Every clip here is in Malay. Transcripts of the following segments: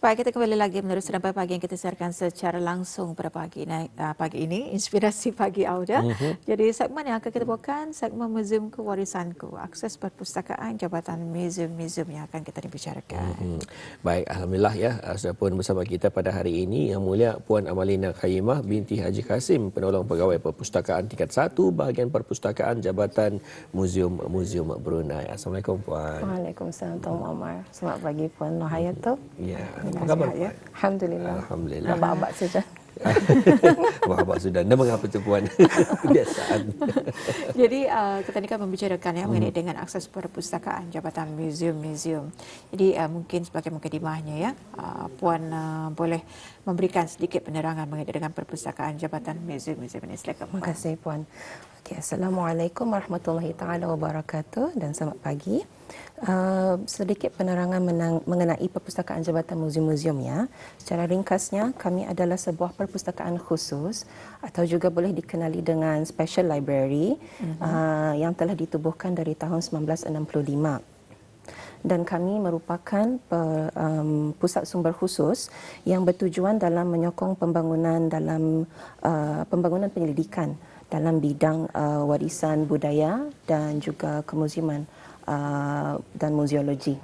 Baik, kita kembali lagi meneruskan Sampai Pagi yang kita siarkan secara langsung pada pagi ini, Inspirasi Pagi Auda. Jadi segmen yang akan kita bawakan, segmen Muzium Kewarisanku, akses perpustakaan Jabatan Muzium-Muzium yang akan kita dibicarakan. Baik, Alhamdulillah ya, sudah pun bersama kita pada hari ini Yang Mulia Puan Amalina Khaimah binti Haji Kasim, penolong pegawai perpustakaan tingkat 1 bahagian perpustakaan Jabatan Muzium Brunei. Assalamualaikum Puan. Waalaikumsalam Tuan Muammar. Selamat pagi Puan Nohayatul. Ya, Apa khabar ya? Puan? Alhamdulillah. Alhamdulillah. Abak-abak saja. Wahab sudah. Nama mengapa tu Puan? Kebiasaan. Jadi kita ni kan membicarakan ya mengenai dengan akses perpustakaan Jabatan Muzium-Muzium. Jadi mungkin sebagai mukadimahnya ya, Puan boleh memberikan sedikit penerangan mengenai dengan perpustakaan Jabatan Muzium-Muzium ini. Silakan Puan. Terima kasih Puan. Okay, Assalamualaikum warahmatullahi taala wabarakatuh dan selamat pagi. Sedikit penerangan mengenai perpustakaan Jabatan Muzium-Muzium ya. Secara ringkasnya, kami adalah sebuah perpustakaan khusus atau juga boleh dikenali dengan special library yang telah ditubuhkan dari tahun 1965. Dan kami merupakan pusat sumber khusus yang bertujuan dalam menyokong pembangunan pembangunan penyelidikan dalam bidang warisan budaya dan juga kemuziuman dan muziologi.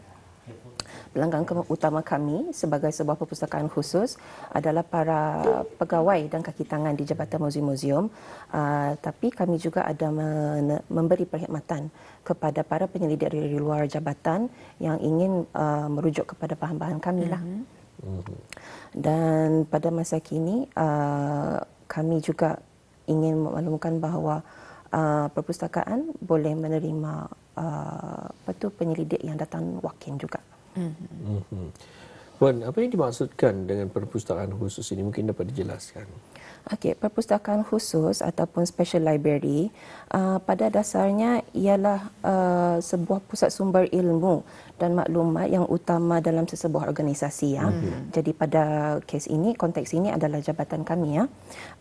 Pelanggan utama kami sebagai sebuah perpustakaan khusus adalah para pegawai dan kaki tangan di Jabatan Muzium-Muzium, tapi kami juga ada memberi perkhidmatan kepada para penyelidik dari luar jabatan yang ingin merujuk kepada bahan-bahan kami lah. Dan pada masa kini kami juga ingin memaklumkan bahawa perpustakaan boleh menerima penyelidik yang datang walk-in juga. Puan, apa yang dimaksudkan dengan perpustakaan khusus ini? Mungkin dapat dijelaskan. Okey, perpustakaan khusus ataupun special library pada dasarnya ialah sebuah pusat sumber ilmu dan maklumat yang utama dalam sesebuah organisasi ya. Jadi pada kes ini, konteks ini adalah jabatan kami ya.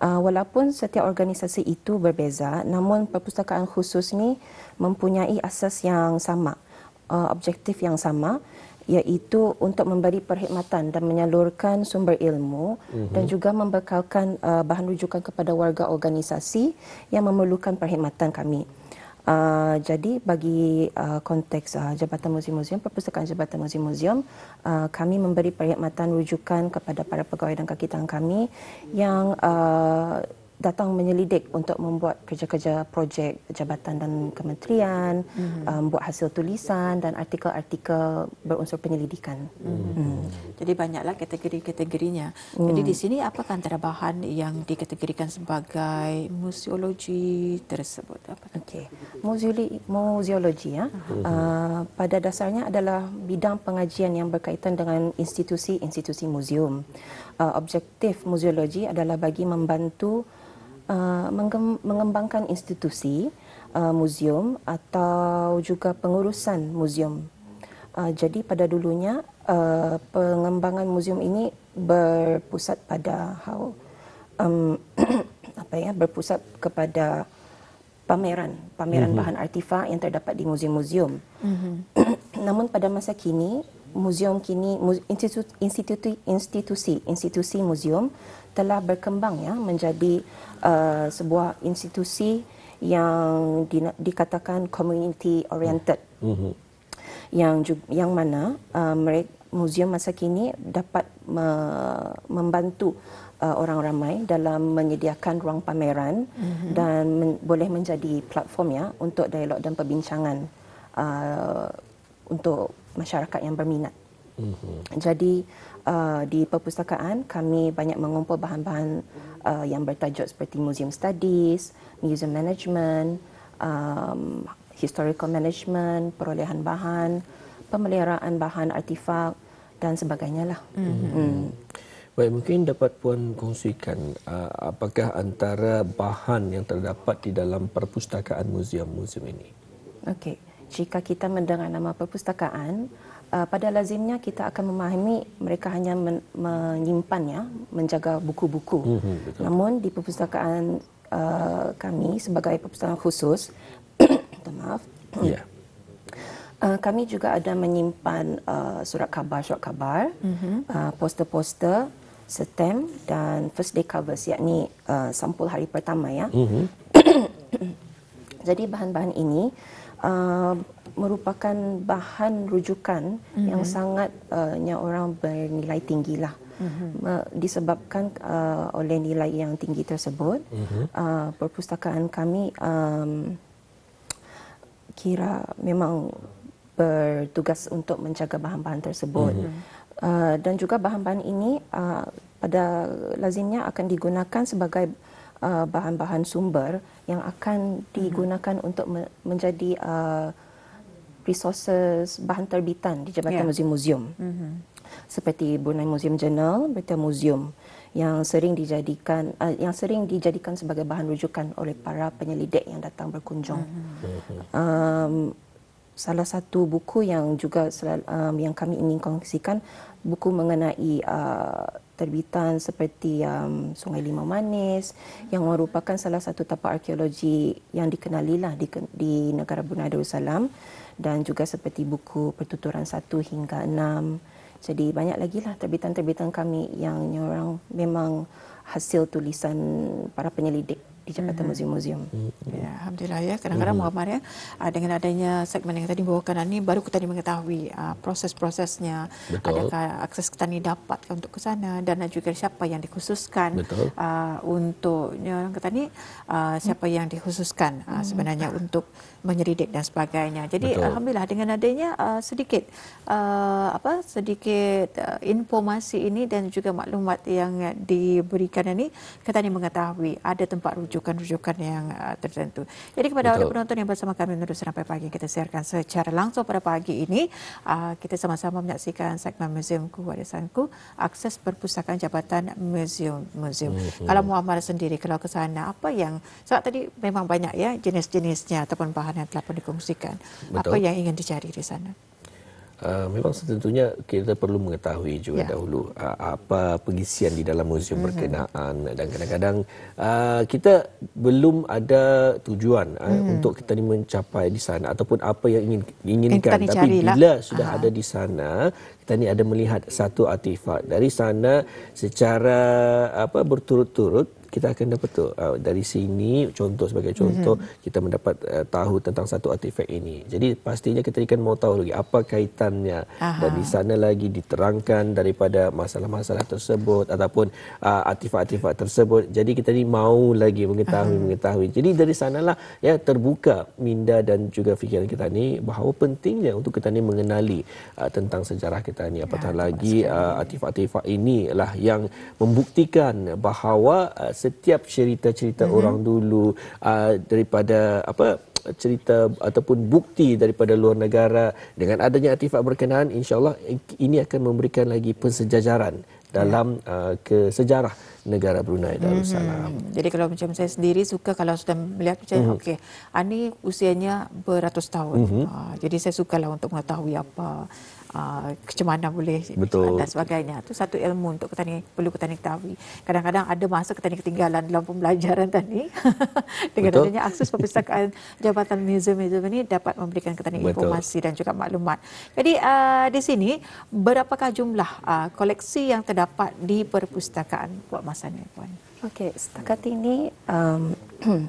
Walaupun setiap organisasi itu berbeza, namun perpustakaan khusus ni mempunyai asas yang sama, objektif yang sama, iaitu untuk memberi perkhidmatan dan menyalurkan sumber ilmu dan juga membekalkan bahan rujukan kepada warga organisasi yang memerlukan perkhidmatan kami. Jadi bagi konteks Jabatan Muzium-Muzium, perpustakaan Jabatan Muzium-Muzium, kami memberi perkhidmatan rujukan kepada para pegawai dan kaki tangan kami yang datang menyelidik untuk membuat kerja-kerja projek jabatan dan kementerian, buat hasil tulisan dan artikel-artikel berunsur penyelidikan. Jadi banyaklah kategori-kategorinya. Jadi di sini apakah antara bahan yang dikategorikan sebagai museologi tersebut? Okey, museologi ya. Pada dasarnya adalah bidang pengajian yang berkaitan dengan institusi-institusi muzium. Objektif museologi adalah bagi membantu mengembangkan institusi muzium atau juga pengurusan muzium. Jadi pada dulunya pengembangan muzium ini berpusat pada berpusat kepada pameran bahan artifak yang terdapat di muzium-muzium. Namun pada masa kini institusi muzium telah berkembang ya menjadi sebuah institusi yang dikatakan community oriented. Yang mana muzium masa kini dapat membantu orang ramai dalam menyediakan ruang pameran dan boleh menjadi platform ya untuk dialog dan perbincangan untuk masyarakat yang berminat. Jadi di perpustakaan kami banyak mengumpul bahan-bahan yang bertajuk seperti museum studies, museum management, historical management, perolehan bahan, pemeliharaan bahan artifak dan sebagainya lah. Baik, mungkin dapat Puan kongsikan apakah antara bahan yang terdapat di dalam perpustakaan muzium-muzium ini? Okey, jika kita mendengar nama perpustakaan, pada lazimnya kita akan memahami mereka hanya menyimpan ya, menjaga buku-buku. Namun di perpustakaan kami sebagai perpustakaan khusus, maaf, Kami juga ada menyimpan surat khabar, poster-poster, stamp dan first day covers, yakni sampul hari pertama ya. Jadi bahan-bahan ini merupakan bahan rujukan yang sangat orang bernilai tinggi lah. Disebabkan oleh nilai yang tinggi tersebut, perpustakaan kami kira memang bertugas untuk menjaga bahan-bahan tersebut. Dan juga bahan-bahan ini pada lazimnya akan digunakan sebagai bahan-bahan sumber yang akan digunakan untuk menjadi resources bahan terbitan di Jabatan Muzium-Muzium. Seperti Brunei Museum Journal, Berita Museum yang sering dijadikan sebagai bahan rujukan oleh para penyelidik yang datang berkunjung. Salah satu buku yang juga yang kami ingin kongsikan, buku mengenai terbitan seperti Sungai Limau Manis yang merupakan salah satu tapak arkeologi yang dikenalilah di negara Brunei Darussalam, dan juga seperti buku Pertuturan 1 hingga 6. Jadi banyak lagi lah terbitan-terbitan kami yang orang memang hasil tulisan para penyelidik di Jabatan Muzium-Muzium. Ya, alhamdulillah ya. Kadang-kadang Muhammad ya, dengan adanya segmen yang tadi bawakan ini, baru kita mengetahui proses-prosesnya. Adakah akses kita ni dapat untuk ke sana, dan juga siapa yang dikhususkan untuk orang kata ni, siapa yang dikhususkan sebenarnya untuk menyelidik dan sebagainya. Jadi alhamdulillah dengan adanya sedikit informasi ini dan juga maklumat yang diberikan ini, kita ni mengetahui ada tempat rujukan yang tertentu. Jadi kepada awak penonton yang bersama kami menuju Sampai Pagi, kita siarkan secara langsung pada pagi ini, kita sama-sama menyaksikan segmen Muziumku Warisanku, akses perpustakaan Jabatan Muzium-Muzium. Kalau Muhammad sendiri, kalau ke sana, apa yang sebab tadi memang banyak ya jenis-jenisnya ataupun bahan yang telah pun dikongsikan. Apa yang ingin dicari di sana? Memang tentunya kita perlu mengetahui juga dahulu apa pengisian di dalam muzium berkenaan, dan kadang-kadang kita belum ada tujuan untuk kita ni mencapai di sana ataupun apa yang inginkan, tapi bila sudah ada di sana, kita ni ada melihat satu artifak dari sana secara berturut-turut, kita akan dapat dari sini sebagai contoh kita mendapat tahu tentang satu artifak ini. Jadi pastinya kita akan mau tahu lagi apa kaitannya, dan di sana lagi diterangkan daripada masalah-masalah tersebut ataupun artifak-artifak tersebut. Jadi kita ni mau lagi mengetahui. Jadi dari sanalah ya terbuka minda dan juga fikiran kita ni bahawa pentingnya untuk kita ni mengenali tentang sejarah kita ni. Apatah lagi artifak-artifak inilah yang membuktikan bahawa setiap cerita-cerita orang dulu, daripada cerita ataupun bukti daripada luar negara, dengan adanya artifak berkenaan, insya-Allah ini akan memberikan lagi pensejajaran dalam kesejarah negara Brunei Darussalam. Jadi kalau macam saya sendiri suka kalau sudah melihat macam ini usianya beratus tahun. Jadi saya sukalah untuk mengetahui apa macam mana boleh dan sebagainya. Itu satu ilmu untuk kita ni perlu kita ni ketahui. Kadang-kadang ada masa kita ni ketinggalan dalam pembelajaran tadi. Dengan adanya akses perpustakaan Jabatan Muzium-Muzium ini dapat memberikan kita ni informasi dan juga maklumat. Jadi di sini berapakah jumlah koleksi yang terdapat di perpustakaan buat masa ni, Puan? Okey, setakat ini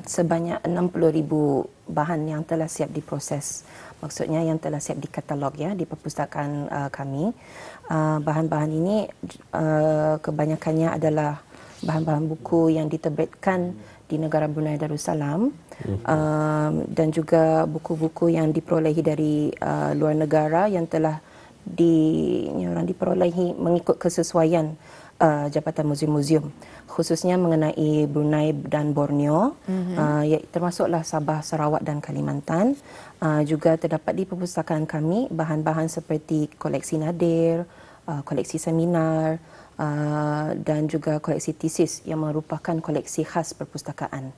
sebanyak 60,000 bahan yang telah siap diproses. Maksudnya yang telah siap di katalog ya di perpustakaan kami. Bahan-bahan ini kebanyakannya adalah bahan-bahan buku yang diterbitkan di negara Brunei Darussalam, dan juga buku-buku yang diperolehi dari luar negara yang telah diperolehi mengikut kesesuaian Jabatan Muzium-Muzium, khususnya mengenai Brunei dan Borneo, termasuklah Sabah, Sarawak dan Kalimantan. Juga terdapat di perpustakaan kami bahan-bahan seperti koleksi nadir, koleksi seminar, dan juga koleksi tesis yang merupakan koleksi khas perpustakaan.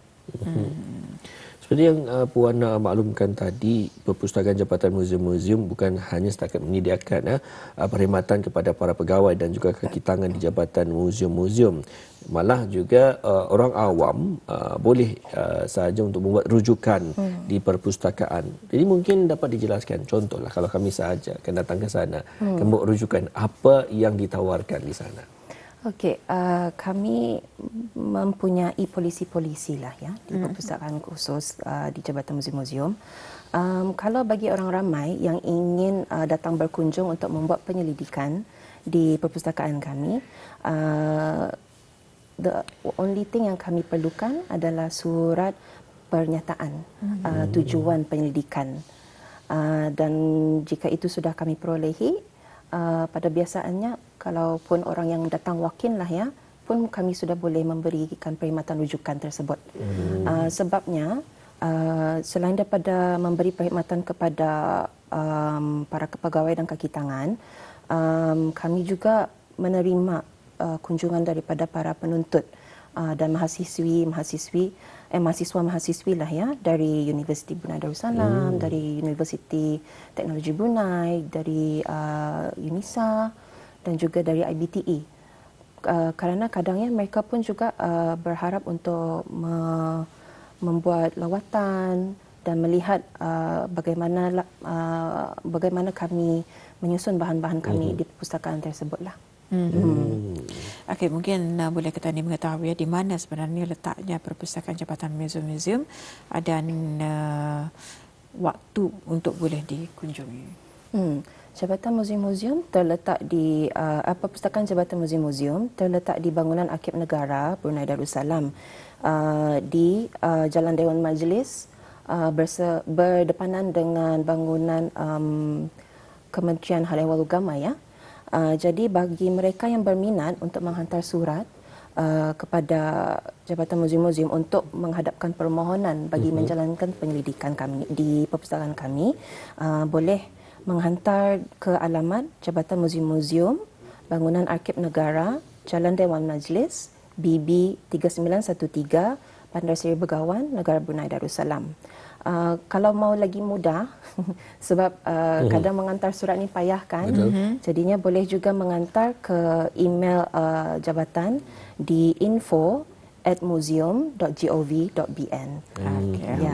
Seperti yang Puan maklumkan tadi, Perpustakaan Jabatan Muzium-Muzium bukan hanya setakat menyediakan perkhidmatan kepada para pegawai dan juga kaki tangan di Jabatan Muzium-Muzium. Malah juga orang awam boleh sahaja untuk membuat rujukan di perpustakaan. Jadi mungkin dapat dijelaskan, contohlah kalau kami sahaja akan datang ke sana, akan buat rujukan apa yang ditawarkan di sana. Okey, kami mempunyai polisi-polisi lah ya di perpustakaan khusus di Jabatan Muzium-Muzium. Kalau bagi orang ramai yang ingin datang berkunjung untuk membuat penyelidikan di perpustakaan kami, the only thing yang kami perlukan adalah surat pernyataan tujuan penyelidikan. Dan jika itu sudah kami perolehi, pada biasaannya kalaupun orang yang datang walk-in lah ya, pun kami sudah boleh memberikan perkhidmatan rujukan tersebut. Sebabnya selain daripada memberi perkhidmatan kepada para kepegawai dan kaki tangan, kami juga menerima kunjungan daripada para penuntut dan mahasiswa-mahasiswi lah ya, dari Universiti Brunei Darussalam, dari Universiti Teknologi Brunei, dari UNISA dan juga dari IBTE. Kerana kadangnya mereka pun juga berharap untuk membuat lawatan dan melihat bagaimana kami menyusun bahan-bahan kami di perpustakaan tersebutlah. Okey, mungkin boleh kita ni mengetahui di mana sebenarnya letaknya Perpustakaan Jabatan Muzium-Muzium dan waktu untuk boleh dikunjungi. Jabatan Muzium-Muzium terletak di Perpustakaan Jabatan Muzium-Muzium terletak di bangunan Arkib Negara Brunei Darussalam di Jalan Dewan Majlis berdepanan dengan bangunan Kementerian Hal Ehwal Agama ya. Jadi bagi mereka yang berminat untuk menghantar surat kepada Jabatan Muzium-Muzium untuk menghadapkan permohonan bagi menjalankan penyelidikan kami di perpustakaan kami, boleh menghantar ke alamat Jabatan Muzium-Muzium, Bangunan Arkib Negara, Jalan Dewan Majlis, BB 3913, Bandar Seri Begawan, Negara Brunei Darussalam. Kalau mau lagi mudah, sebab kadang mengantar surat ni payah kan, jadinya boleh juga mengantar ke email jabatan di info@museum.gov.bn. Ya.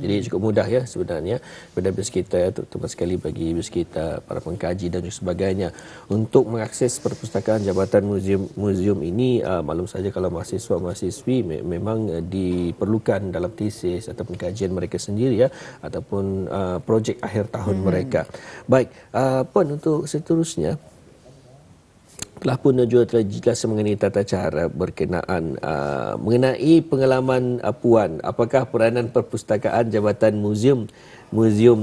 Jadi cukup mudah ya sebenarnya kepada bias kita, terutama sekali bagi bias kita, para pengkaji dan sebagainya untuk mengakses perpustakaan Jabatan Muzium ini. Maklum saja kalau mahasiswa-mahasiswi memang diperlukan dalam tesis atau kajian mereka sendiri ya, ataupun projek akhir tahun mereka. Baik, Puan, untuk seterusnya telah pun juga telah jelas mengenai tata cara berkenaan mengenai pengalaman Puan. Apakah peranan perpustakaan Jabatan Muzium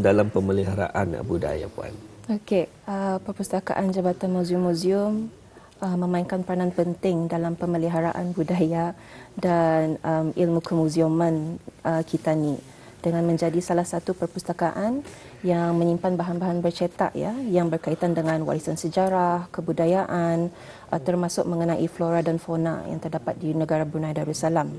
dalam pemeliharaan budaya, Puan? Okey, perpustakaan Jabatan Muzium-Muzium memainkan peranan penting dalam pemeliharaan budaya dan ilmu kemuziuman kita ni, dengan menjadi salah satu perpustakaan yang menyimpan bahan-bahan bercetak ya, yang berkaitan dengan warisan sejarah, kebudayaan, termasuk mengenai flora dan fauna yang terdapat di negara Brunei Darussalam.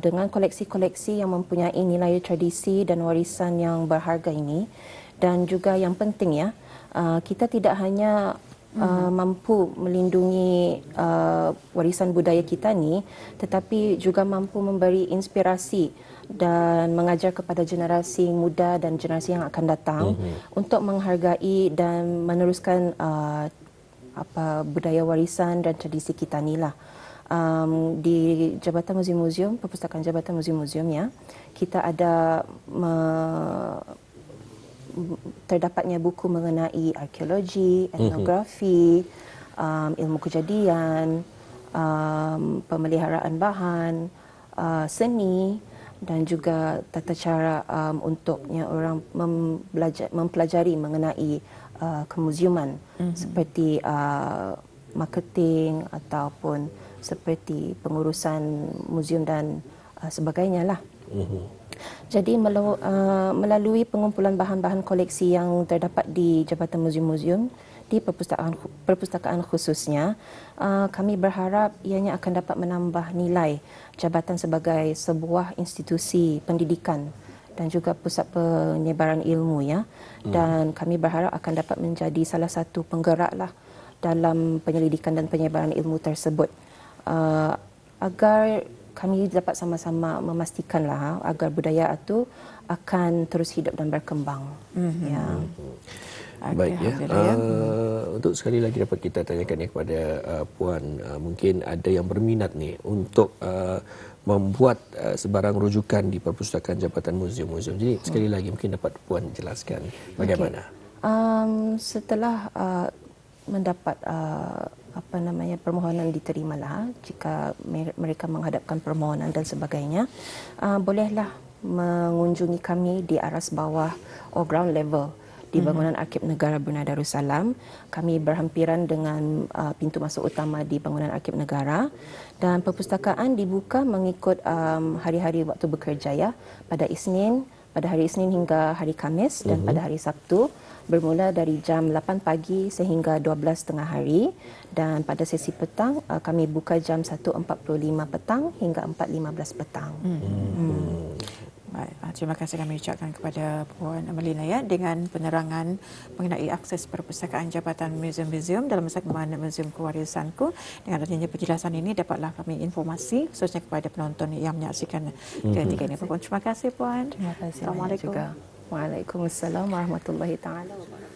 Dengan koleksi-koleksi yang mempunyai nilai tradisi dan warisan yang berharga ini, dan juga yang penting ya, kita tidak hanya mampu melindungi warisan budaya kita ni, tetapi juga mampu memberi inspirasi dan mengajar kepada generasi muda dan generasi yang akan datang untuk menghargai dan meneruskan budaya warisan dan tradisi kita ni lah. Di Jabatan Muzium-Muzium, Perpustakaan Jabatan Muzium-Muzium ya, kita ada terdapatnya buku mengenai arkeologi, etnografi, ilmu kejadian, pemeliharaan bahan, seni, dan juga tata cara untuknya orang mempelajari mengenai kemuziuman, seperti marketing ataupun seperti pengurusan muzium dan sebagainya lah. Jadi melalui pengumpulan bahan-bahan koleksi yang terdapat di Jabatan Muzium-Muzium di perpustakaan khususnya, kami berharap ianya akan dapat menambah nilai jabatan sebagai sebuah institusi pendidikan dan juga pusat penyebaran ilmu ya. Dan kami berharap akan dapat menjadi salah satu penggeraklah dalam penyelidikan dan penyebaran ilmu tersebut, agar kami dapat sama-sama memastikanlah agar budaya itu akan terus hidup dan berkembang. Ya. Baik ya. Alhamdulillah, Untuk sekali lagi dapat kita tanyakan kepada Puan, mungkin ada yang berminat ni untuk membuat sebarang rujukan di perpustakaan Jabatan Muzium-Muzium. Jadi sekali lagi mungkin dapat Puan jelaskan bagaimana. Setelah mendapat permohonan diterimalah, jika mereka menghadapkan permohonan dan sebagainya, bolehlah mengunjungi kami di aras bawah atau ground level di bangunan Arsip Negara Brunei Darussalam. Kami berhampiran dengan pintu masuk utama di bangunan Arsip Negara, dan perpustakaan dibuka mengikut hari-hari waktu bekerja ya, pada hari Isnin hingga hari Khamis, dan pada hari Sabtu bermula dari jam 8 pagi sehingga 12 tengah hari, dan pada sesi petang kami buka jam 1.45 petang hingga 4.15 petang. Baik, terima kasih kami ucapkan kepada Puan Amalina ya, dengan penerangan mengenai akses perpustakaan Jabatan Muzium-Muzium dalam segmen Muzium Kewarisanku. Dengan adanya penjelasan ini dapatlah kami informasi khususnya kepada penonton yang menyaksikan ketika ini. Terima kasih Puan. Terima kasih Assalamualaikum. juga. Waalaikumsalam warahmatullahi taala wabarakatuh.